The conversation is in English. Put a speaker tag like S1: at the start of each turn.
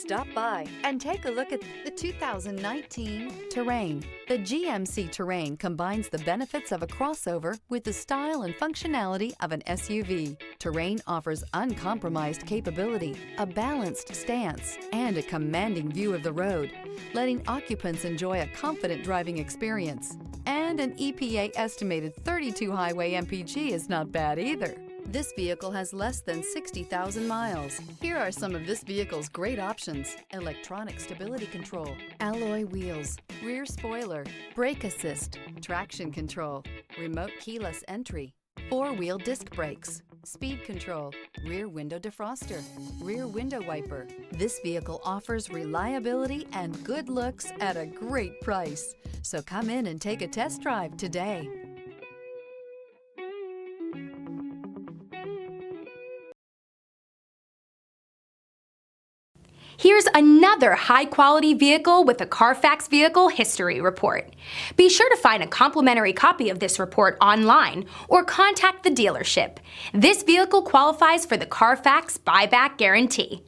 S1: Stop by and take a look at the 2019 Terrain. The GMC Terrain combines the benefits of a crossover with the style and functionality of an SUV. Terrain offers uncompromised capability, a balanced stance, and a commanding view of the road, letting occupants enjoy a confident driving experience. And an EPA estimated 32 highway MPG is not bad either. This vehicle has less than 60,000 miles. Here are some of this vehicle's great options: electronic stability control, alloy wheels, rear spoiler, brake assist, traction control, remote keyless entry, four-wheel disc brakes, speed control, rear window defroster, rear window wiper. This vehicle offers reliability and good looks at a great price. So come in and take a test drive today.
S2: Here's another high-quality vehicle with a Carfax Vehicle History Report. Be sure to find a complimentary copy of this report online or contact the dealership. This vehicle qualifies for the Carfax Buyback Guarantee.